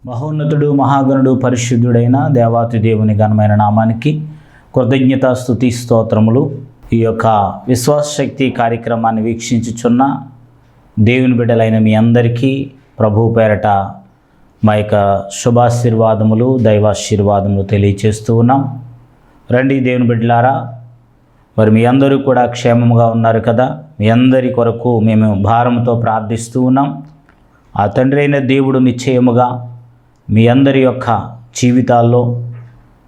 మహోన్నతుడు మహాగణుడు పరిశుద్ధుడైన దేవాతి దేవుని ఘనమైన నామానికి కృతజ్ఞత స్తుతి స్తోత్రములు. ఈ యొక్క విశ్వాస శక్తి కార్యక్రమాన్ని వీక్షించుచున్న దేవుని బిడ్డలైన మీ అందరికీ ప్రభువు పేరట మా యొక్క శుభాశీర్వాదములు దైవాశీర్వాదములు తెలియచేస్తూ ఉన్నాం. రండి దేవుని బిడ్డలారా, మరి మీ అందరూ కూడా క్షేమంగా ఉన్నారు కదా. మీ అందరి కొరకు మేము భారంతో ప్రార్థిస్తూ ఉన్నాం. ఆ తండ్రి అయిన దేవుడు నిశ్చయముగా మీ అందరి యొక్క జీవితాల్లో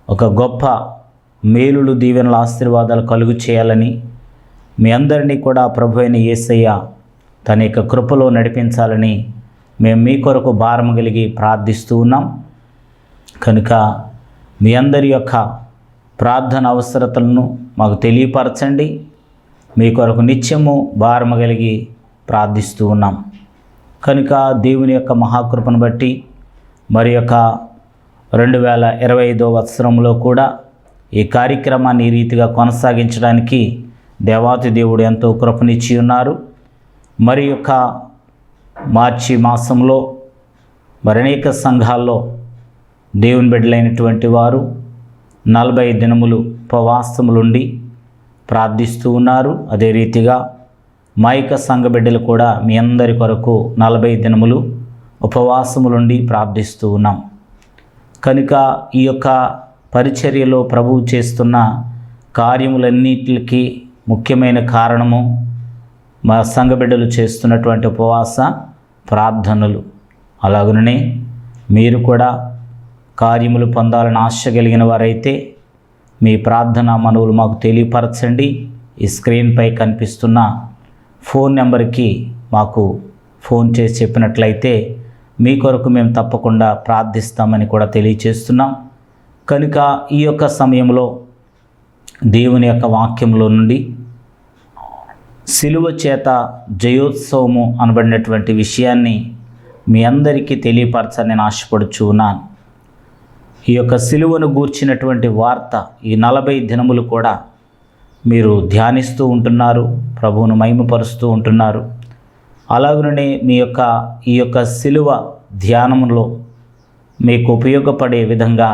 ఒక గొప్ప మేలులు దీవెనల ఆశీర్వాదాలు కలుగు చేయాలని, మీ అందరినీ కూడా ప్రభు అయిన యేసయ్య తన యొక్క కృపలో నడిపించాలని మేము మీ కొరకు భారం కలిగి ప్రార్థిస్తూ ఉన్నాం. కనుక మీ అందరి యొక్క ప్రార్థన అవసరతలను మాకు తెలియపరచండి. మీ కొరకు నిత్యము భారం కలిగి ప్రార్థిస్తూ ఉన్నాం. కనుక దేవుని యొక్క మహాకృపను బట్టి మరి యొక్క 2025వ సంవత్సరంలో కూడా ఈ కార్యక్రమాన్ని ఈ రీతిగా కొనసాగించడానికి దేవాతి దేవుడు ఎంతో కృపనిచ్చి ఉన్నారు. మరి యొక్క మార్చి మాసంలో మరి అనేక సంఘాల్లో దేవుని బిడ్డలైనటువంటి వారు 40 దినములు ఉపవాసములుండి ప్రార్థిస్తూ ఉన్నారు. అదే రీతిగా మా యొక్క సంఘ బిడ్డలు కూడా మీ అందరి కొరకు 40 దినములు ఉపవాసములుండి ప్రార్థిస్తూ ఉన్నాం. కనుక ఈ యొక్క పరిచర్యలో ప్రభువు చేస్తున్న కార్యములన్నిటికీ ముఖ్యమైన కారణము మా సంఘ బిడ్డలు చేస్తున్నటువంటి ఉపవాస ప్రార్థనలు. అలాగనే మీరు కూడా కార్యములు పొందాలని ఆశ కలిగిన వారైతే మీ ప్రార్థనా మనవులు మాకు తెలియపరచండి. ఈ స్క్రీన్పై కనిపిస్తున్న ఫోన్ నెంబర్కి మాకు ఫోన్ చేసి చెప్పినట్లయితే మీ కొరకు మేము తప్పకుండా ప్రార్థిస్తామని కూడా తెలియచేస్తున్నాం. కనుక ఈ యొక్క సమయంలో దేవుని యొక్క వాక్యంలో నుండి సిలువ చేత జయోత్సవము అనబడినటువంటి విషయాన్ని మీ అందరికీ తెలియపరచాలని నేను ఆశపడుచు ఉన్నాను. ఈ యొక్క సిలువను గూర్చినటువంటి వార్త ఈ 40 దినములు కూడా మీరు ధ్యానిస్తూ ఉంటున్నారు, ప్రభువును మహిమపరుస్తూ ఉంటున్నారు. అలాగనే ఈ యొక్క సిలువ ధ్యానములో మీకు ఉపయోగపడే విధంగా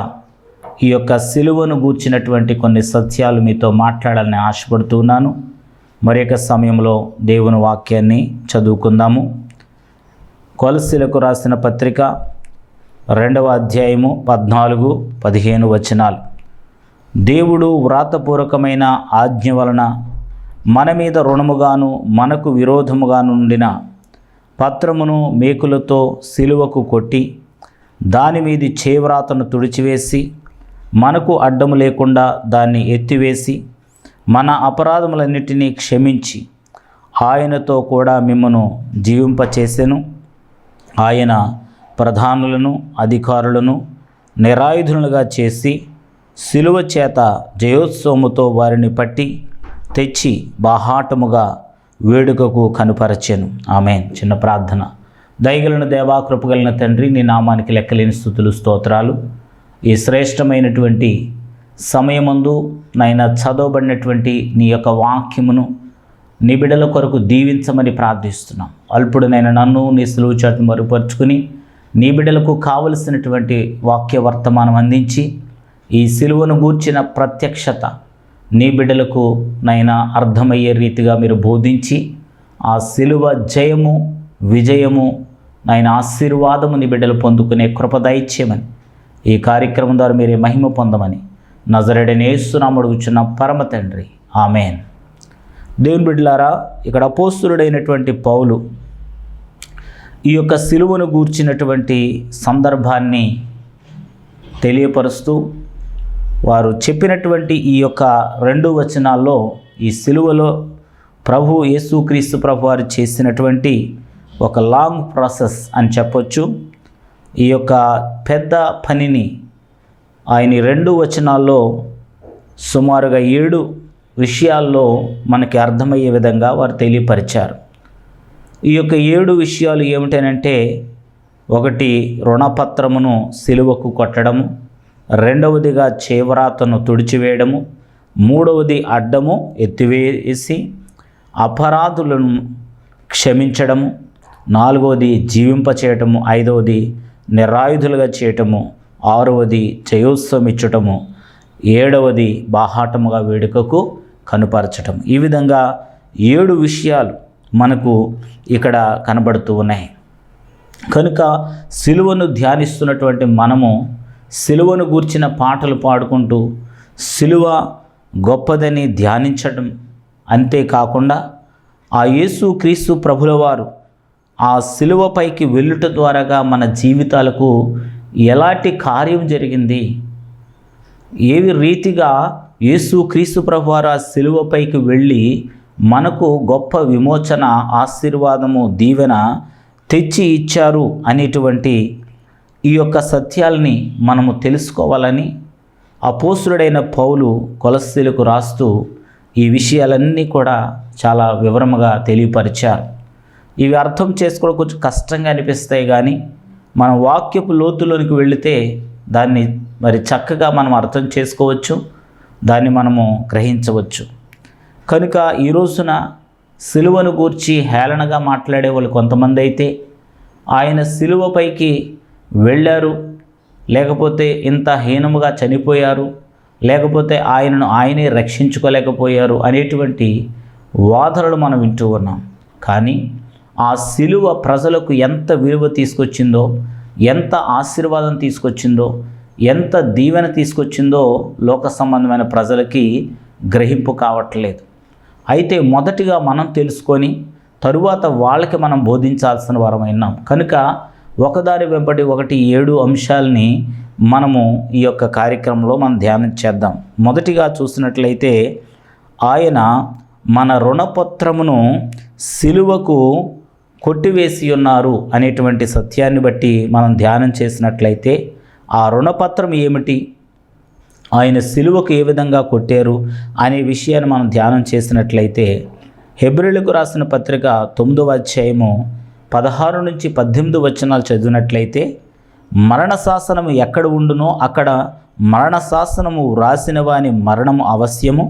ఈ యొక్క సిలువను గూర్చినటువంటి కొన్ని సత్యాలు మీతో మాట్లాడాలని ఆశపడుతున్నాను. మరి యొక్క సమయంలో దేవుని వాక్యాన్ని చదువుకుందాము. కొలస్సీలకు రాసిన పత్రిక 2వ అధ్యాయము 14-15 వచనాలు. దేవుడు వ్రాతపూర్వకమైన ఆజ్ఞ వలన మన మీద రుణముగాను మనకు విరోధముగాను ఉండిన పత్రమును మేకులతో సిలువకు కొట్టి దాని మీది చేవ్రాతను తుడిచివేసి మనకు అడ్డము లేకుండా దాన్ని ఎత్తివేసి మన అపరాధములన్నిటినీ క్షమించి ఆయనతో కూడా మిమ్మను జీవింపచేసెను. ఆయన ప్రధానులను అధికారులను నిరాయుధులుగా చేసి సిలువ చేత జయోత్సవముతో వారిని పట్టి తెచ్చి బాహాటముగా వేడుకకు కనుపరచెను. ఆమేన్. చిన్న ప్రార్థన. దయగలిగిన దేవా, కృపగలిగిన తండ్రి, నీ నామానికి లెక్కలేని స్తుతులు స్తోత్రాలు. ఈ శ్రేష్టమైనటువంటి సమయమందు నైనా చదవబడినటువంటి నీ యొక్క వాక్యమును నీ బిడ్డల కొరకు దీవించమని ప్రార్థిస్తున్నాం. అల్పుడునైనా నన్ను నీ సిలువ చాటును మరుపరుచుకుని నీ బిడ్డలకు కావలసినటువంటి వాక్య వర్తమానం అందించి ఈ సిలువను గూర్చిన ప్రత్యక్షత నీ బిడ్డలకు నైనా అర్థమయ్యే రీతిగా మీరు బోధించి ఆ సిలువ జయము విజయము నైనా ఆశీర్వాదము నీ బిడ్డలు పొందుకునే కృప దయచేయమని, ఈ కార్యక్రమం ద్వారా మీరే మహిమ పొందమని నజరేయుడైన యేసు నామమున అడుగుచున్న పరమ తండ్రి, ఆమేన్. దేవుని బిడ్డలారా, ఇక్కడ అపోస్తలుడైనటువంటి పౌలు ఈ యొక్క సిలువను గూర్చినటువంటి సందర్భాన్ని తెలియపరుస్తూ వారు చెప్పినటువంటి ఈ యొక్క 2 వచనాల్లో ఈ సిలువలో ప్రభు యేసుక్రీస్తు ప్రభు వారు చేసినటువంటి ఒక లాంగ్ ప్రాసెస్ అని చెప్పొచ్చు. ఈ యొక్క పెద్ద పనిని ఆయన 2 వచనాల్లో సుమారుగా 7 విషయాల్లో మనకి అర్థమయ్యే విధంగా వారు తెలియపరిచారు. ఈ యొక్క 7 విషయాలు ఏమిటనంటే, ఒకటి రుణపత్రమును సిలువకు కొట్టడము, రెండవదిగా చేవ్రాతను తుడిచివేయడము, మూడవది అడ్డము ఎత్తివేసి అపరాధులను క్షమించడము, నాలుగవది జీవింపచేయటము, ఐదవది నిరాయుధులుగా చేయటము, ఆరవది జయోత్సవం ఇచ్చటము, ఏడవది బాహాటముగా వేడుకకు కనుపరచటం. ఈ విధంగా 7 విషయాలు మనకు ఇక్కడ కనబడుతూ ఉన్నాయి. కనుక సిలువను ధ్యానిస్తున్నటువంటి మనము సిలువను గూర్చిన పాటలు పాడుకుంటూ సిలువ గొప్పదని ధ్యానించడం, అంతేకాకుండా ఆ యేసు క్రీస్తు ప్రభుల వారు ఆ సిలువపైకి వెళ్ళుట ద్వారాగా మన జీవితాలకు ఎలాంటి కార్యం జరిగింది, ఏవి రీతిగా యేసు క్రీస్తు ప్రభువారు ఆ సిలువపైకి వెళ్ళి మనకు గొప్ప విమోచన, ఆశీర్వాదము, దీవెన తెచ్చి ఇచ్చారు అనేటువంటి ఈ యొక్క సత్యాల్ని మనము తెలుసుకోవాలని అపోస్తులుడైన పౌలు కొలస్సీలకు రాస్తూ ఈ విషయాలన్నీ కూడా చాలా వివరముగా తెలియపరిచారు. ఇవి అర్థం చేసుకోవడం కొంచెం కష్టంగా అనిపిస్తాయి, కానీ మన వాక్యపు లోతులోనికి వెళితే దాన్ని మరి చక్కగా మనం అర్థం చేసుకోవచ్చు, దాన్ని మనము గ్రహించవచ్చు. కనుక ఈ రోజున సిలువను గూర్చి హేళనగా మాట్లాడే వాళ్ళు కొంతమంది అయితే ఆయన సిలువపైకి వెళ్ళారు, లేకపోతే ఇంత హీనముగా చనిపోయారు, లేకపోతే ఆయనే రక్షించుకోలేకపోయారు అనేటువంటి వాదనలు మనం వింటూ ఉన్నాం. కానీ ఆ సిలువ ప్రజలకు ఎంత విలువ తీసుకొచ్చిందో, ఎంత ఆశీర్వాదం తీసుకొచ్చిందో, ఎంత దీవెన తీసుకొచ్చిందో లోక సంబంధమైన ప్రజలకి గ్రహింపు కావట్లేదు. అయితే మొదటిగా మనం తెలుసుకొని తరువాత వాళ్ళకి మనం బోధించాల్సిన వారమైనాం. కనుక ఒకదాని వెంబడి ఒకటి 7 అంశాలని మనము ఈ యొక్క కార్యక్రమంలో మనం ధ్యానం చేద్దాం. మొదటిగా చూసినట్లయితే ఆయన మన రుణపత్రమును సిలువకు కొట్టివేసి ఉన్నారు అనేటువంటి సత్యాన్ని బట్టి మనం ధ్యానం చేసినట్లయితే ఆ రుణపత్రం ఏమిటి, ఆయన సిలువకు ఏ విధంగా కొట్టారు అనే విషయాన్ని మనం ధ్యానం చేసినట్లయితే హెబ్రీయులకు రాసిన పత్రిక 9వ అధ్యాయము 16 నుంచి 18 వచనాలు చదివినట్లయితే మరణ శాసనము ఎక్కడ ఉండునో అక్కడ మరణ శాసనము వ్రాసిన వాని మరణము అవశ్యము,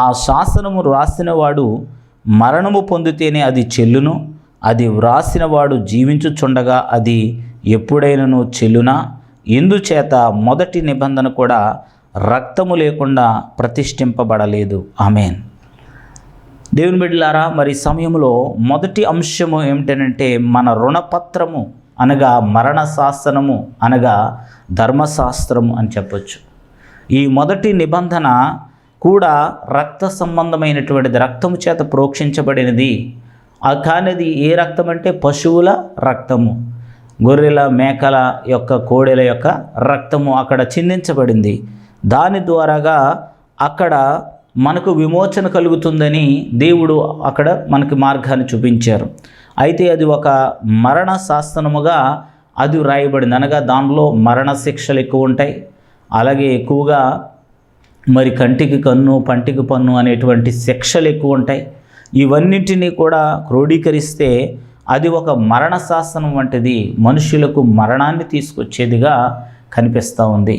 ఆ శాసనము వ్రాసినవాడు మరణము పొందితేనే అది చెల్లును, అది వ్రాసినవాడు జీవించుచుండగా అది ఎప్పుడైనను చెల్లునా? ఇందుచేత మొదటి నిబంధన కూడా రక్తము లేకుండా ప్రతిష్ఠింపబడలేదు. ఆమేన్. దేవుని బిడ్డలారా, మరి సమయంలో మొదటి అంశము ఏమిటంటే మన రుణపత్రము అనగా మరణ శాసనము అనగా ధర్మశాస్త్రము అని చెప్పొచ్చు. ఈ మొదటి నిబంధన కూడా రక్త సంబంధమైనటువంటిది, రక్తము చేత ప్రోక్షించబడినది. కానిది ఏ రక్తం అంటే పశువుల రక్తము, గొర్రెల, మేకల యొక్క, కోడెల యొక్క రక్తము అక్కడ చిందించబడింది. దాని ద్వారాగా అక్కడ మనకు విమోచన కలుగుతుందని దేవుడు అక్కడ మనకి మార్గాన్ని చూపించారు. అయితే అది ఒక మరణ శాసనముగా అది వ్రాయబడింది, అనగా దానిలో మరణ శిక్షలు ఎక్కువ ఉంటాయి. అలాగే ఎక్కువగా మరి కంటికి కన్ను, పంటికి పన్ను అనేటువంటి శిక్షలు ఎక్కువ ఉంటాయి. ఇవన్నింటినీ కూడా క్రోడీకరిస్తే అది ఒక మరణ శాసనం వంటిది, మనుషులకు మరణాన్ని తీసుకొచ్చేదిగా కనిపిస్తూ ఉంది.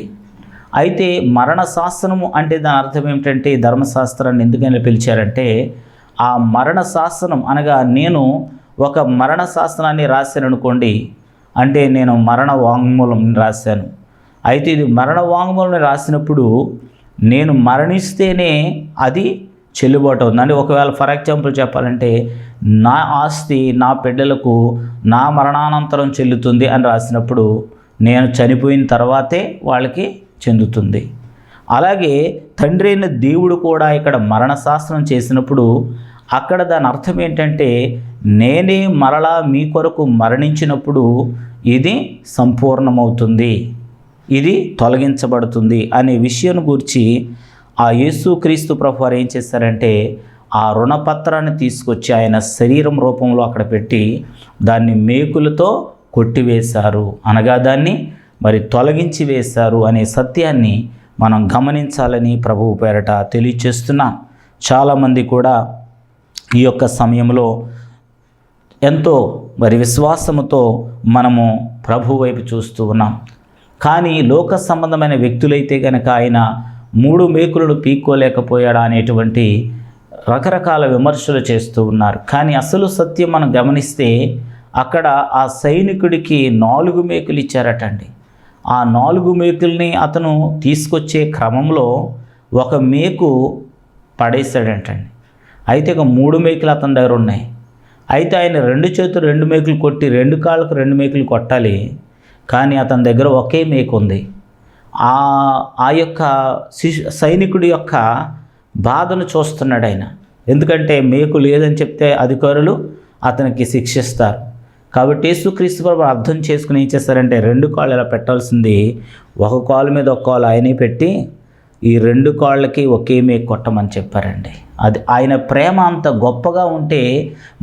అయితే మరణ శాసనము అంటే దాని అర్థం ఏమిటంటే, ధర్మశాస్త్రాన్ని ఎందుకని పిలిచారంటే ఆ మరణ శాసనం అనగా నేను ఒక మరణ శాసనాన్ని రాశాను అనుకోండి, అంటే నేను మరణ వాంగ్మూలం రాశాను. అయితే ఇది మరణ వాంగ్మూలం రాసినప్పుడు నేను మరణిస్తేనే అది చెల్లుబాటు అవుతుంది. అంటే ఒకవేళ ఫర్ ఎగ్జాంపుల్ చెప్పాలంటే నా ఆస్తి నా బిడ్డలకు నా మరణానంతరం చెల్లుతుంది అని రాసినప్పుడు నేను చనిపోయిన తర్వాతే వాళ్ళకి చెందుతుంది. అలాగే తండ్రి అయిన దేవుడు కూడా ఇక్కడ మరణ శాసనం చేసినప్పుడు అక్కడ దాని అర్థం ఏంటంటే నేనే మరలా మీ కొరకు మరణించినప్పుడు ఇది సంపూర్ణమవుతుంది, ఇది తొలగించబడుతుంది అనే విషయం గురించి ఆ యేసుక్రీస్తు ప్రభువారు ఏం చేశారంటే ఆ రుణపత్రాన్ని తీసుకొచ్చి ఆయన శరీరం రూపంలో అక్కడ పెట్టి దాన్ని మేకులతో కొట్టివేశారు, అనగా దాన్ని మరి తొలగించి వేశారు అనే సత్యాన్ని మనం గమనించాలని ప్రభువు పేరట తెలియచేస్తున్నాం. చాలామంది కూడా ఈ యొక్క సమయంలో ఎంతో మరి విశ్వాసముతో మనము ప్రభు వైపు చూస్తూ ఉన్నాం. కానీ లోక సంబంధమైన వ్యక్తులైతే కనుక ఆయన 3 మేకులను పీక్కోలేకపోయాడా అనేటువంటి రకరకాల విమర్శలు చేస్తూ ఉన్నారు. కానీ అసలు సత్యం మనం గమనిస్తే అక్కడ ఆ సైనికుడికి 4 మేకులు ఇచ్చారటండి. ఆ 4 మేకుల్ని అతను తీసుకొచ్చే క్రమంలో ఒక మేకు పడేశాడంటండి. అయితే ఇక 3 మేకులు అతని దగ్గర ఉన్నాయి. అయితే ఆయన 2 చేతులు 2 మేకులు కొట్టి 2 కాళ్ళకు 2 మేకులు కొట్టాలి. కానీ అతని దగ్గర ఒకే మేకు ఉంది. ఆ యొక్క సైనికుడి యొక్క బాధను చూస్తున్నాడు ఆయన. ఎందుకంటే మేకు లేదని చెప్తే అధికారులు అతనికి శిక్షిస్తారు. కాబట్టి యేసుక్రీస్తు ప్రభు అర్థం చేసుకుని ఏం చేస్తారంటే 2 కాళ్ళు ఇలా పెట్టాల్సింది ఒక కాలు మీద ఒక కాలు ఆయనే పెట్టి ఈ 2 కాళ్ళకి ఒకే మేకు కొట్టమని చెప్పారండి. అది ఆయన ప్రేమ అంత గొప్పగా ఉంటే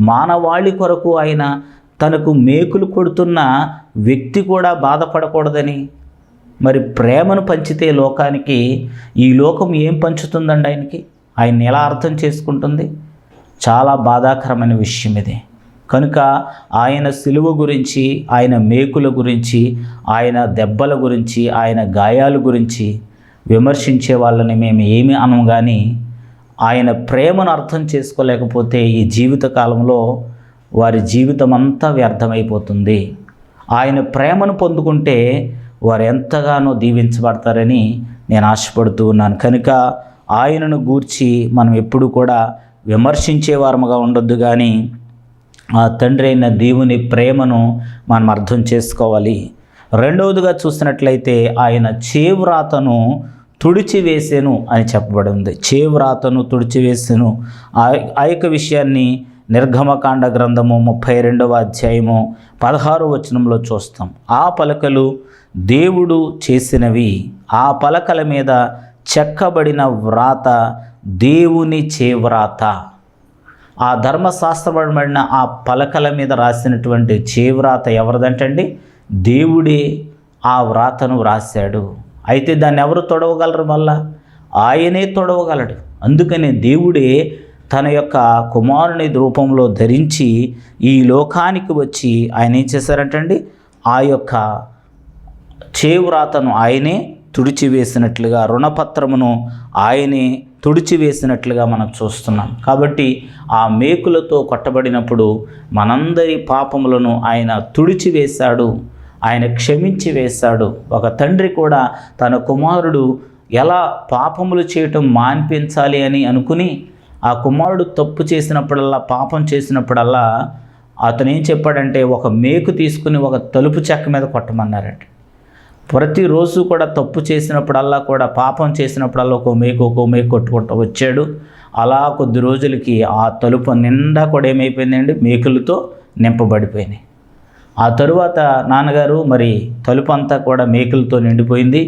మానవాళి కొరకు ఆయన తనకు మేకులు కొడుతున్న వ్యక్తి కూడా బాధపడకూడదని, మరి ప్రేమను పంచితే లోకానికి ఈ లోకం ఏం పంచుతుందండి ఆయనకి? ఆయన ఎలా అర్థం చేసుకుంటుంది? చాలా బాధాకరమైన విషయం ఇది. కనుక ఆయన సిలువ గురించి, ఆయన మేకుల గురించి, ఆయన దెబ్బల గురించి, ఆయన గాయాల గురించి విమర్శించే వాళ్ళని మేము ఏమి అనము. కానీ ఆయన ప్రేమను అర్థం చేసుకోలేకపోతే ఈ జీవిత కాలంలో వారి జీవితం అంతా వ్యర్థమైపోతుంది. ఆయన ప్రేమను పొందుకుంటే వారు ఎంతగానో దీవించబడతారని నేను ఆశపడుతూ ఉన్నాను. కనుక ఆయనను గూర్చి మనం ఎప్పుడు కూడా విమర్శించే వారముగా ఉండొద్దు, కానీ ఆ తండ్రి అయిన దేవుని ప్రేమను మనం అర్థం చేసుకోవాలి. రెండవదిగా చూసినట్లయితే ఆయన చేవ్రాతను తుడిచివేసెను అని చెప్పబడి ఉంది. చేవ్రాతను తుడిచివేసెను. ఆ యొక్క విషయాన్ని నిర్గమకాండ గ్రంథము 32వ అధ్యాయము 16వ వచనంలో చూస్తాం. ఆ పలకలు దేవుడు చేసినవి, ఆ పలకల మీద చెక్కబడిన వ్రాత దేవుని చేవ్రాత. ఆ ధర్మశాస్త్రపరమైన ఆ పలకల మీద రాసినటువంటి చేవ్రాత ఎవరిదంటండి? దేవుడే ఆ వ్రాతను వ్రాసాడు. అయితే దాన్ని ఎవరు తొడవగలరు? మళ్ళా ఆయనే తొడవగలడు. అందుకనే దేవుడే తన యొక్క కుమారుని రూపంలో ధరించి ఈ లోకానికి వచ్చి ఆయన ఏం చేశారంటండి? ఆ యొక్క చేవ్రాతను ఆయనే తుడిచివేసినట్లుగా, రుణపత్రమును ఆయనే తుడిచివేసినట్లుగా మనం చూస్తున్నాం. కాబట్టి ఆ మేకులతో కొట్టబడినప్పుడు మనందరి పాపములను ఆయన తుడిచివేశాడు, ఆయన క్షమించి వేశాడు. ఒక తండ్రి కూడా తన కుమారుడు ఎలా పాపములు చేయటం మాన్పించాలి అని అనుకుని ఆ కుమారుడు తప్పు చేసినప్పుడల్లా, పాపం చేసినప్పుడల్లా అతను ఏం చెప్పాడంటే ఒక మేకు తీసుకుని ఒక తలుపు చెక్క మీద కొట్టమన్నారట. ప్రతిరోజు కూడా తప్పు చేసినప్పుడల్లా కూడా, పాపం చేసినప్పుడల్లా ఒక మేకు కొట్టుకుంటూ వచ్చాడు. అలా కొద్ది రోజులకి ఆ తలుపు నిండా కూడా ఏమైపోయిందండి? మేకులతో నింపబడిపోయినాయి. ఆ తరువాత నాన్నగారు మరి తలుపు అంతా కూడా మేకులతో నిండిపోయింది,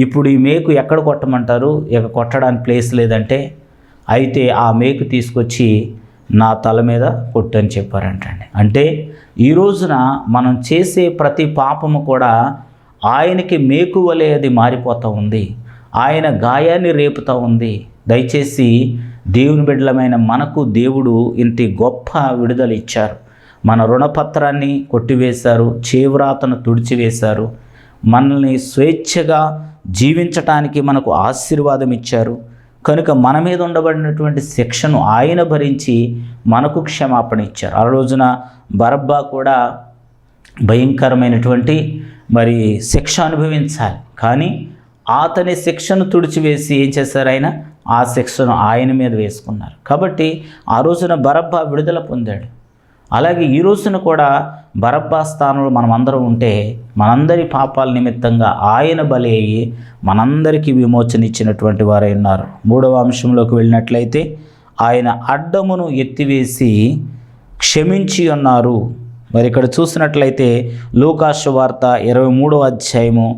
ఇప్పుడు ఈ మేకు ఎక్కడ కొట్టమంటారు? ఇక కొట్టడానికి ప్లేస్ లేదంటే, అయితే ఆ మేకు తీసుకొచ్చి నా తల మీద కొట్టని చెప్పారంటండి. అంటే ఈ రోజున మనం చేసే ప్రతి పాపము కూడా ఆయనకి మేకు వలె అది మారిపోతూ ఉంది, ఆయన గాయాన్ని రేపుతూ ఉంది. దయచేసి దేవుని బిడ్డలమైన మనకు దేవుడు ఇంటి గొప్ప విడుదల ఇచ్చారు. మన రుణపత్రాన్ని కొట్టివేశారు, చేవ్రాతను తుడిచివేశారు, మనల్ని స్వేచ్ఛగా జీవించటానికి మనకు ఆశీర్వాదం ఇచ్చారు. కనుక మన మీద ఉండబడినటువంటి శిక్షను ఆయన భరించి మనకు క్షమాపణ ఇచ్చారు. ఆ రోజున బరబ్బా కూడా భయంకరమైనటువంటి మరి శిక్ష అనుభవించాలి, కానీ అతని శిక్షను తుడిచివేసి ఏం చేశారు? ఆయన ఆ శిక్షను ఆయన మీద వేసుకున్నారు. కాబట్టి ఆ రోజున బరబ్బా విడుదల పొందాడు. అలాగే ఈ రోజున కూడా బరబ్బా స్థానంలో మనమందరం ఉంటే మనందరి పాపాల నిమిత్తంగా ఆయన బలి అయ్యి మనందరికీ విమోచన ఇచ్చినటువంటి వారై ఉన్నారు. 3వ అంశంలోకి వెళ్ళినట్లయితే ఆయన అడ్డమును ఎత్తివేసి క్షమించి ఉన్నారు. మరి ఇక్కడ చూసినట్లయితే లూకాసు వార్త 23వ అధ్యాయము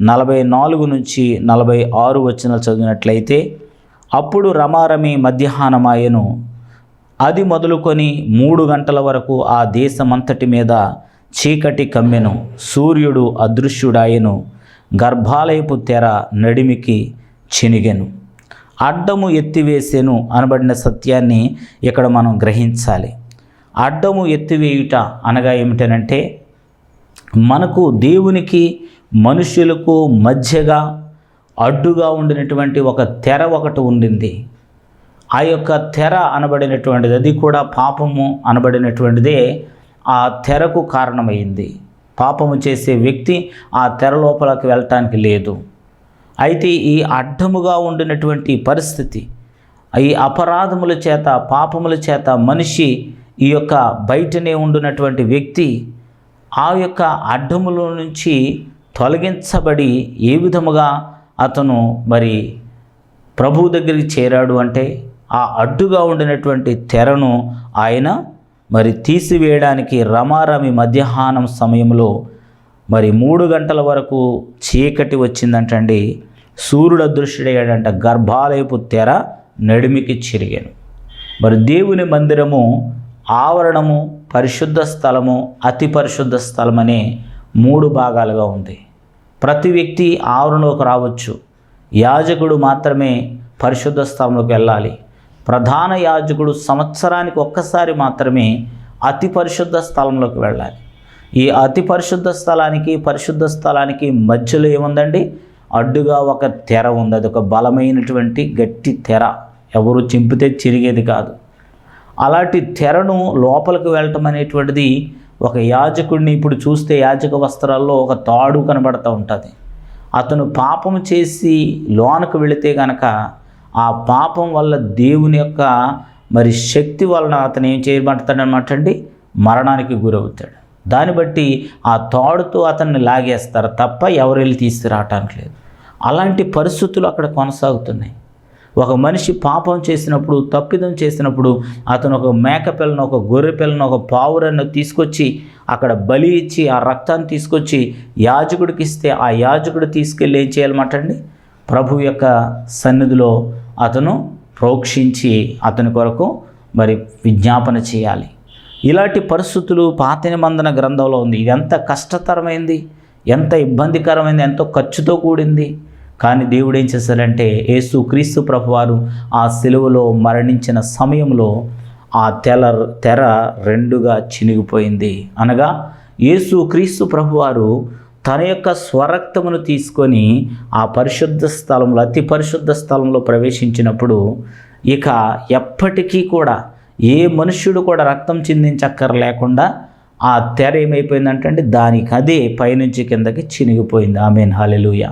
44 నుంచి 46 వచనాలు చదివినట్లయితే, అప్పుడు రమారమి మధ్యాహ్నమాయెను, అది మొదలుకొని 3 గంటల వరకు ఆ దేశమంతటి మీద చీకటి కమ్మెను, సూర్యుడు అదృశ్యుడాయెను, గర్భాలయపు తెర నడిమికి చినిగెను. అడ్డము ఎత్తివేసెను అనబడిన సత్యాన్ని ఇక్కడ మనం గ్రహించాలి. అడ్డము ఎత్తివేయుట అనగా ఏమిటనంటే, మనకు దేవునికి మనుషులకు మధ్యగా అడ్డుగా ఉండినటువంటి ఒక తెర ఒకటి ఉండింది. ఆ యొక్క తెర అనబడినటువంటిది, అది కూడా పాపము అనబడినటువంటిదే ఆ తెరకు కారణమైంది. పాపము చేసే వ్యక్తి ఆ తెర లోపలికి వెళ్ళటానికి లేదు. అయితే ఈ అడ్డముగా ఉండినటువంటి పరిస్థితి, ఈ అపరాధముల చేత, పాపముల చేత మనిషి ఈ యొక్క బయటనే ఉండినటువంటి వ్యక్తి ఆ యొక్క అడ్డముల నుంచి తొలగించబడి ఏ విధముగా అతను మరి ప్రభువు దగ్గరికి చేరాడు అంటే, ఆ అడ్డుగా ఉండినటువంటి తెరను ఆయన మరి తీసివేయడానికి రమారమి మధ్యాహ్నం సమయంలో మరి 3 గంటల వరకు చీకటి వచ్చిందంటండి. సూర్యుడు అదృశ్యుడయ్యాడంట. గర్భాలయపు తెర నడిమికి చిరిగాను. మరి దేవుని మందిరము ఆవరణము, పరిశుద్ధ స్థలము, అతి పరిశుద్ధ స్థలం అనే 3 భాగాలుగా ఉంది. ప్రతి వ్యక్తి ఆవరణలోకి రావచ్చు. యాజకుడు మాత్రమే పరిశుద్ధ స్థలంలోకి వెళ్ళాలి. ప్రధాన యాజకుడు సంవత్సరానికి ఒక్కసారి మాత్రమే అతి పరిశుద్ధ స్థలంలోకి వెళ్ళాలి. ఈ అతి పరిశుద్ధ స్థలానికి, పరిశుద్ధ స్థలానికి మధ్యలో ఏముందండి? అడ్డుగా ఒక తెర ఉంది. అది ఒక బలమైనటువంటి గట్టి తెర, ఎవరు చింపితే చిరిగేది కాదు. అలాంటి తెరను లోపలికి వెళ్ళటం అనేటువంటిది ఒక యాజకుడిని ఇప్పుడు చూస్తే యాజక వస్త్రాల్లో ఒక తాడు కనబడుతూ ఉంటుంది. అతను పాపం చేసి లోనకు వెళితే కనుక ఆ పాపం వల్ల దేవుని యొక్క మరి శక్తి వలన అతను ఏం చేయబడతాడనమాట అండి, మరణానికి గురవుతాడు. దాన్ని బట్టి ఆ తాడుతో అతన్ని లాగేస్తారు తప్ప ఎవరు వెళ్ళి తీసుకురావటానికి లేదు. అలాంటి పరిస్థితులు అక్కడ కొనసాగుతున్నాయి. ఒక మనిషి పాపం చేసినప్పుడు, తప్పిదం చేసినప్పుడు అతను ఒక మేక పిల్లను, ఒక గొర్రె పిల్లను, ఒక పావురನ್ನು తీసుకొచ్చి అక్కడ బలి ఇచ్చి ఆ రక్తాన్ని తీసుకొచ్చి యాజకుడికి ఇస్తే ఆ యాజకుడు తీసుకెళ్ళి ఏం చేయాలన్నమాట అండి, ప్రభు యొక్క సన్నిధిలో అతను ప్రోక్షించి అతని కొరకు మరి విజ్ఞాపన చేయాలి. ఇలాంటి పరిస్థితులు పాత నిబంధన గ్రంథంలో ఉంది. ఇది ఎంత కష్టతరమైంది, ఎంత ఇబ్బందికరమైంది, ఎంతో ఖర్చుతో కూడింది. కానీ దేవుడు ఏం చేశాడంటే, యేసు క్రీస్తు ప్రభువారు ఆ సిలువలో మరణించిన సమయంలో ఆ తెర 2గా చినిగిపోయింది. అనగా యేసు క్రీస్తు ప్రభువారు తన యొక్క స్వరక్తమును తీసుకొని ఆ పరిశుద్ధ స్థలంలో, అతి పరిశుద్ధ స్థలంలో ప్రవేశించినప్పుడు ఇక ఎప్పటికీ కూడా ఏ మనుష్యుడు కూడా రక్తం చిందించక్కర్లేకుండా ఆ తెర ఏమైపోయిందంటే దానికి అదే పైనుంచి కిందకి చినిగిపోయింది. ఆమేన్, హల్లెలూయా.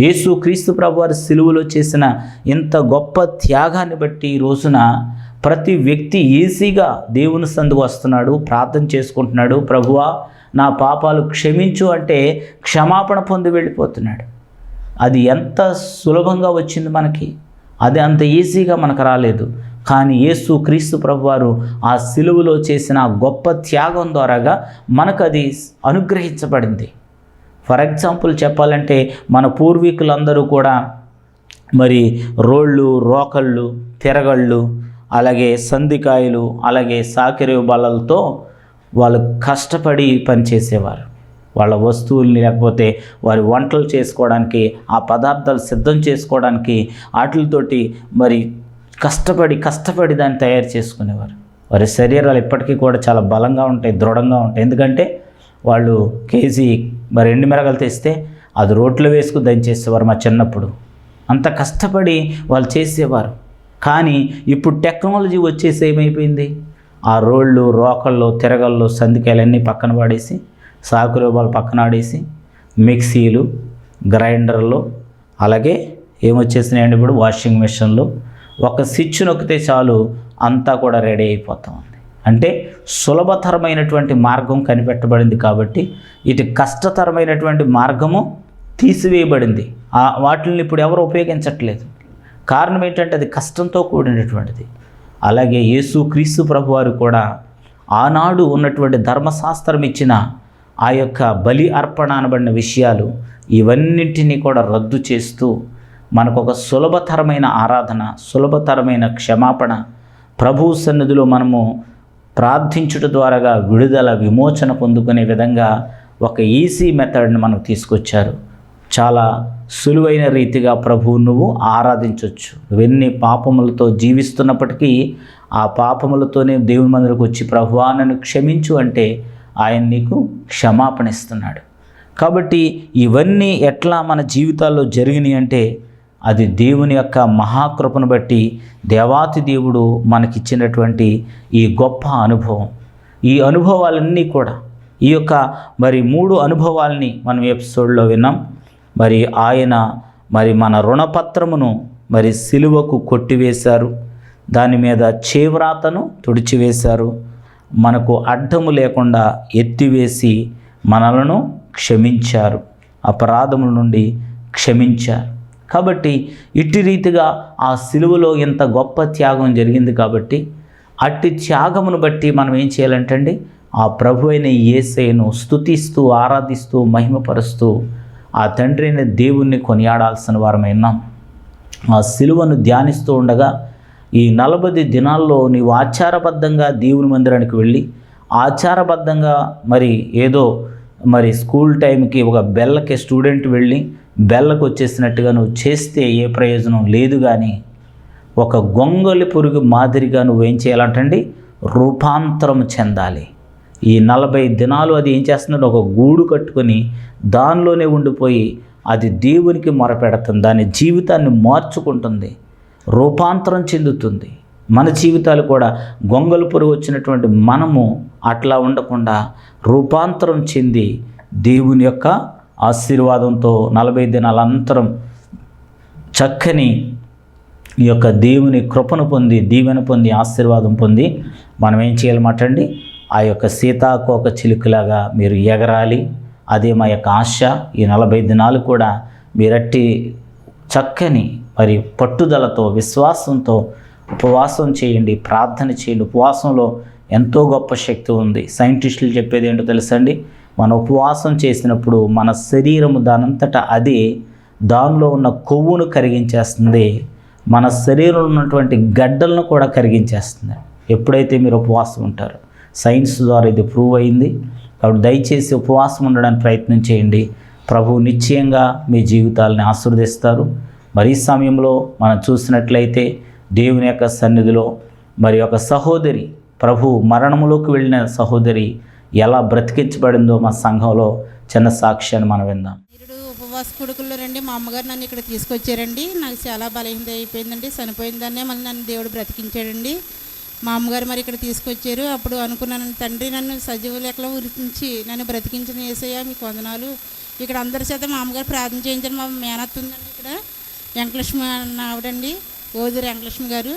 యేసు క్రీస్తు ప్రభువారు సిలువలో చేసిన ఇంత గొప్ప త్యాగాన్ని బట్టి ఈ రోజున ప్రతి వ్యక్తి ఈజీగా దేవుని సందుకు వస్తున్నాడు, ప్రార్థన చేసుకుంటున్నాడు. ప్రభువా నా పాపాలు క్షమించు అంటే క్షమాపణ పొంది వెళ్ళిపోతున్నాడు. అది ఎంత సులభంగా వచ్చింది మనకి, అది అంత ఈజీగా మనకు రాలేదు. కానీ యేసు క్రీస్తు ప్రభువారు ఆ సిలువలో చేసిన గొప్ప త్యాగం ద్వారాగా మనకు అది అనుగ్రహించబడింది. ఫర్ ఎగ్జాంపుల్ చెప్పాలంటే మన పూర్వీకులందరూ కూడా మరి రోళ్ళు, రోకళ్ళు, తిరగళ్ళు, అలాగే సందికాయలు, అలాగే సాకిరి బల్లలతో వాళ్ళు కష్టపడి పనిచేసేవారు. వాళ్ళ వస్తువుల్ని లేకపోతే వారి వంటలు చేసుకోవడానికి, ఆ పదార్థాలు సిద్ధం చేసుకోవడానికి వాటితోటి మరి కష్టపడి దాన్ని తయారు చేసుకునేవారు. వారి శరీరాలు ఇప్పటికీ కూడా చాలా బలంగా ఉంటాయి, దృఢంగా ఉంటాయి. ఎందుకంటే వాళ్ళు కేజీ మరి ఎండు మిరగలు తెస్తే అది రోట్లో వేసుకుని దంచేసేవారు. మా చిన్నప్పుడు అంత కష్టపడి వాళ్ళు చేసేవారు. కానీ ఇప్పుడు టెక్నాలజీ వచ్చేసి ఏమైపోయింది, ఆ రోళ్ళు, రోకళ్ళు, తిరగళ్ళు, సందికాయలన్నీ పక్కన పడేసి, సాకురూపాలు పక్కన ఆడేసి, మిక్సీలు, గ్రైండర్లు, అలాగే ఏమొచ్చేసినాయండి ఇప్పుడు వాషింగ్ మెషిన్లు. ఒక స్విచ్ నొక్కితే చాలు అంతా కూడా రెడీ అయిపోతూ ఉంది. అంటే సులభతరమైనటువంటి మార్గం కనిపెట్టబడింది కాబట్టి ఇటు కష్టతరమైనటువంటి మార్గము తీసివేయబడింది. వాటిని ఇప్పుడు ఎవరు ఉపయోగించట్లేదు. కారణం ఏంటంటే అది కష్టంతో కూడినటువంటిది. అలాగే యేసు క్రీస్తు ప్రభువారు కూడా ఆనాడు ఉన్నటువంటి ధర్మశాస్త్రం ఇచ్చిన ఆ యొక్క బలి అర్పణ అనబడిన విషయాలు ఇవన్నింటినీ కూడా రద్దు చేస్తూ మనకు ఒక సులభతరమైన ఆరాధన, సులభతరమైన క్షమాపణ, ప్రభువు సన్నిధిలో మనము ప్రార్థించుట ద్వారాగా విడుదల, విమోచన పొందుకునే విధంగా ఒక ఈజీ మెథడ్ని మనకు తీసుకొచ్చారు. చాలా సులువైన రీతిగా ప్రభువు నువ్వు ఆరాధించవచ్చు. నువ్వెన్ని పాపములతో జీవిస్తున్నప్పటికీ ఆ పాపములతోనే దేవుని మందిరకు వచ్చి ప్రభువా నన్ను క్షమించు అంటే ఆయన నీకు క్షమాపణ ఇస్తున్నాడు. కాబట్టి ఇవన్నీ ఎట్లా మన జీవితాల్లో జరిగినాయి అంటే అది దేవుని యొక్క మహాకృపను బట్టి దేవాతి దేవుడు మనకిచ్చినటువంటి ఈ గొప్ప అనుభవం. ఈ అనుభవాలన్నీ కూడా ఈ యొక్క మరి 3 అనుభవాల్ని మనం ఎపిసోడ్లో విన్నాం. మరి ఆయన మరి మన రుణపత్రమును మరి సిలువకు కొట్టివేశారు, దాని మీద చేవ్రాతను తుడిచివేశారు, మనకు అడ్డము లేకుండా ఎత్తివేసి మనలను క్షమించారు, అపరాధముల నుండి క్షమించారు. కాబట్టి ఇట్టి రీతిగా ఆ సిలువలో ఇంత గొప్ప త్యాగం జరిగింది. కాబట్టి అట్టి త్యాగమును బట్టి మనం ఏం చేయాలంటే ఆ ప్రభు అయిన యేసయ్యను స్తుతిస్తూ ఆరాధిస్తూ మహిమపరుస్తూ ఆ తండ్రి అయిన దేవుణ్ణి కొనియాడాల్సిన వారమైనాం. ఆ సిలువను ధ్యానిస్తూ ఉండగా ఈ 40 దినాల్లో నీవు ఆచారబద్ధంగా దేవుని మందిరానికి వెళ్ళి ఆచారబద్ధంగా మరి ఏదో మరి స్కూల్ టైంకి ఒక బెల్లకి స్టూడెంట్ వెళ్ళి బెల్లకు వచ్చేసినట్టుగా నువ్వు చేస్తే ఏ ప్రయోజనం లేదు. కానీ ఒక గొంగలి పురుగు మాదిరిగా నువ్వేం చేయాలంటండి, రూపాంతరం చెందాలి. ఈ 40 దినాలు అది ఏం చేస్తుందంటే ఒక గూడు కట్టుకొని దానిలోనే ఉండిపోయి అది దేవునికి మొరపెడుతుంది, దాని జీవితాన్ని మార్చుకుంటుంది, రూపాంతరం చెందుతుంది. మన జీవితాలు కూడా గొంగలి పురుగు వచ్చినటువంటి మనము అట్లా ఉండకుండా రూపాంతరం చెంది దేవుని యొక్క ఆశీర్వాదంతో 40 దినాల అనంతరం చక్కని ఈ యొక్క దేవుని కృపను పొంది దీవెన పొంది ఆశీర్వాదం పొంది మనం ఏం చేయాలన్నమాటండి, ఆ యొక్క సీతాకోక చిలుకలాగా మీరు ఎగరాలి. అదే మా యొక్క ఆశ. ఈ 40 దినాలు కూడా మీరట్టి చక్కని మరి పట్టుదలతో విశ్వాసంతో ఉపవాసం చేయండి, ప్రార్థన చేయండి. ఉపవాసంలో ఎంతో గొప్ప శక్తి ఉంది. సైంటిస్టులు చెప్పేది ఏంటో తెలుసండి, మన ఉపవాసం చేసినప్పుడు మన శరీరము దానంతటా అదే దానిలో ఉన్న కొవ్వును కరిగించేస్తుంది, మన శరీరంలో ఉన్నటువంటి గడ్డలను కూడా కరిగించేస్తుంది ఎప్పుడైతే మీరు ఉపవాసం ఉంటారో. సైన్స్ ద్వారా ఇది ప్రూవ్ అయింది. కాబట్టి దయచేసి ఉపవాసం ఉండడానికి ప్రయత్నం చేయండి. ప్రభువు నిశ్చయంగా మీ జీవితాలని ఆశీర్వదిస్తారు. మరి ఈ సమయంలో మనం చూసినట్లయితే దేవుని యొక్క సన్నిధిలో మరి ఒక సహోదరి, ప్రభు మరణములోకి వెళ్ళిన సహోదరి ఎలా బ్రతికించబడిందో మా సంఘంలో చిన్న సాక్ష్యాన్ని మనం విందాం. ఉపవాస కొడుకుల్లో రండి, మా అమ్మగారు నన్ను ఇక్కడ తీసుకొచ్చారండి. నాకు చాలా బలహీనత అయిపోయిందండి, చనిపోయిందనే మళ్ళీ నన్ను దేవుడు బ్రతికించాడండి. మా అమ్మగారు మరి ఇక్కడ తీసుకొచ్చారు. అప్పుడు అనుకున్నాను, తండ్రి నన్ను సజీవ లెక్కలో ఉరికించి నన్ను బ్రతికించిన యేసయ్య మీకు వందనాలు. ఇక్కడ అందరి చేత మా అమ్మగారు ప్రార్థన చేయించారు. మా మేనత్త ఉందండి ఇక్కడ, వెంకటలక్ష్మి అన్న ఆవిడండి, ఓదూరు వెంకటలక్ష్మి గారు.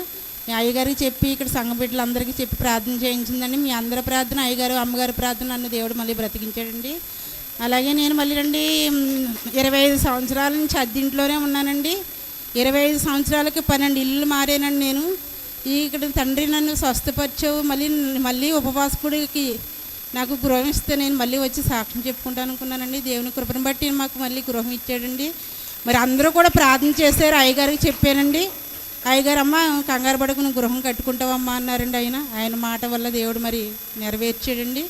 అయ్యగారికి చెప్పి ఇక్కడ సంఘ బిడ్డలందరికీ చెప్పి ప్రార్థన చేయించిందండి. మీ అందరి ప్రార్థన, అయ్యగారు అమ్మగారి ప్రార్థన నన్ను దేవుడు మళ్ళీ బ్రతికించాడండి. అలాగే నేను మళ్ళీ రండి 25 సంవత్సరాల నుంచి అద్దెంట్లోనే ఉన్నానండి. 25 సంవత్సరాలకి 12 ఇల్లు మారానండి నేను. ఇక్కడ తండ్రి నన్ను స్వస్థపరిచావు, మళ్ళీ ఉపవాసకుడికి నాకు గృహం ఇస్తే నేను మళ్ళీ వచ్చి సాక్ష్యం చెప్పుకుంటాను అనుకున్నానండి. దేవుని కృపను బట్టి మాకు మళ్ళీ గృహం ఇచ్చాడండి. మరి అందరూ కూడా ప్రార్థన చేశారు. అయ్యగారికి చెప్పానండి. అయ్యగారు, అమ్మ కంగారు పడకు, నువ్వు గృహం కట్టుకుంటావమ్మా అన్నారండి. ఆయన మాట వల్ల దేవుడు మరి నెరవేర్చాడండి.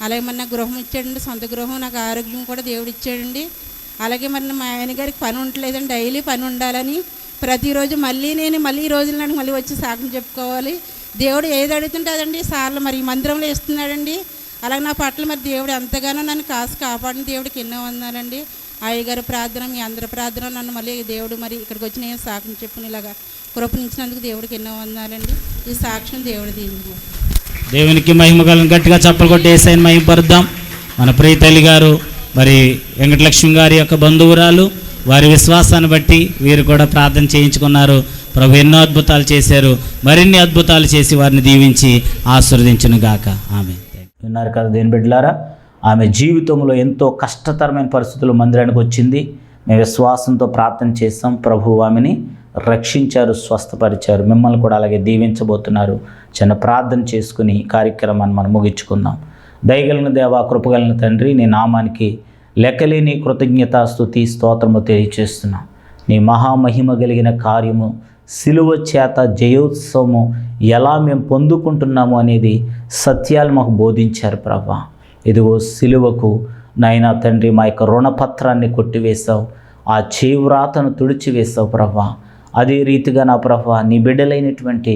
అలాగే మరి నాకు గృహం ఇచ్చాడండి, సొంత గృహం. నాకు ఆరోగ్యం కూడా దేవుడు ఇచ్చాడండి. అలాగే మరి మా ఆయన గారికి పని ఉండలేదండి, డైలీ పని ఉండాలని ప్రతిరోజు మళ్ళీ ఈ రోజులు నాకు మళ్ళీ వచ్చి సాక్ష్యం చెప్పుకోవాలి. దేవుడు ఏది అడుగుతుంటే అదండి సార్లు మరి ఈ మందిరంలో ఇస్తున్నాడండి. అలాగే నా పట్ల మరి దేవుడు ఎంతగానో నన్ను కాపాడిన దేవుడికి ఎన్నో వందనాలండి. అయ్యగారు ప్రార్థన, మీ అందరి ప్రార్థన నన్ను మళ్ళీ దేవుడు మరి ఇక్కడికి వచ్చి నేను సాక్ష్యం చెప్పుని ఇలాగా కృపణించినందుకు దేవుడికి ఎన్నో వందనాలండి. ఈ సాక్ష్యం దేవుడి దీనికి దేవునికి మహిమ కలను గట్టిగా చప్పలు కొట్టి యేసయ్యను మహిమపరుద్దాం. మన ప్రియ తల్లి గారు మరి వెంకటలక్ష్మి గారి యొక్క బంధువురాలు, వారి విశ్వాసాన్ని బట్టి వీరు కూడా ప్రార్థన చేయించుకున్నారు. ప్రభు ఎన్నో అద్భుతాలు చేశారు, మరిన్ని అద్భుతాలు చేసి వారిని దీవించి ఆశీర్వదించును గాక. ఆమె విన్నారు కదా దేని బిడ్డలారా, ఆమె జీవితంలో ఎంతో కష్టతరమైన పరిస్థితులు మందిరానికి వచ్చింది. మేము విశ్వాసంతో ప్రార్థన చేస్తాం, ప్రభు ఆమెని రక్షించారు, స్వస్థపరిచారు. మిమ్మల్ని కూడా అలాగే దీవించబోతున్నారు. చిన్న ప్రార్థన చేసుకుని కార్యక్రమాన్ని మనం ముగించుకుందాం. దయగలిగిన దేవా, కృపగలిగిన తండ్రి, నీ నామానికి లెక్కలేని కృతజ్ఞత స్తుతి స్తోత్రము తెలియచేస్తున్నాం. నీ మహామహిమ కలిగిన కార్యము, సిలువ చేత జయోత్సవము ఎలా మేము పొందుకుంటున్నాము అనేది సత్యాలు మాకు బోధించారు ప్రభా. ఇదిగో సిలువకు నాయనా తండ్రి మా యొక్క రుణపత్రాన్ని కొట్టివేశావు, ఆ చేవ్రాతను తుడిచివేశావు ప్రభా. అదే రీతిగా నా ప్రభా, నీ బిడ్డలైనటువంటి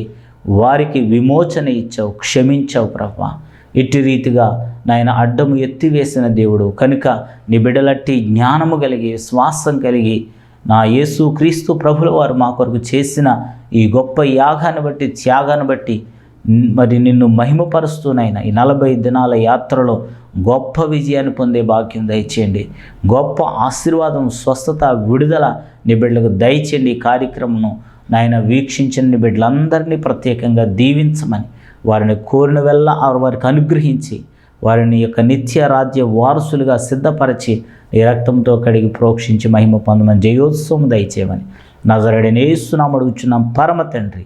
వారికి విమోచన ఇచ్చావు, క్షమించావు ప్రభా. ఇట్టి రీతిగా నాయన అడ్డము ఎత్తివేసిన దేవుడు కనుక నీ బిడ్డలట్టి జ్ఞానము కలిగి విశ్వాసం కలిగి నా యేసు క్రీస్తు ప్రభుల వారు మా కొరకు చేసిన ఈ గొప్ప యాగాన్ని బట్టి త్యాగాన్ని బట్టి మరి నిన్ను మహిమపరుస్తూనైనా ఈ 40 దినాల యాత్రలో గొప్ప విజయాన్ని పొందే భాగ్యం దయచేయండి. గొప్ప ఆశీర్వాదం, స్వస్థత, విడుదల నీ బిడ్డలకు దయచేయండి. ఈ కార్యక్రమం నాయన వీక్షించిన నీ బిడ్డలందరినీ ప్రత్యేకంగా దీవించమని వారిని కోరిన వెళ్ళ వారికి అనుగ్రహించి వారిని యొక్క నిత్య రాజ్య వారసులుగా సిద్ధపరిచి ఈ రక్తంతో కడిగి ప్రోక్షించి మహిమ పొందమని జయోత్సవం దయచేయమని నజరేయుడైన యేసు నామమున అడుగుచున్నాం పరమ తండ్రి.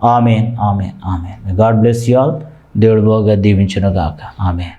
Amen, amen, amen. God bless you all. దేవుడు బాగా దీవించును గాక. ఆమెన్.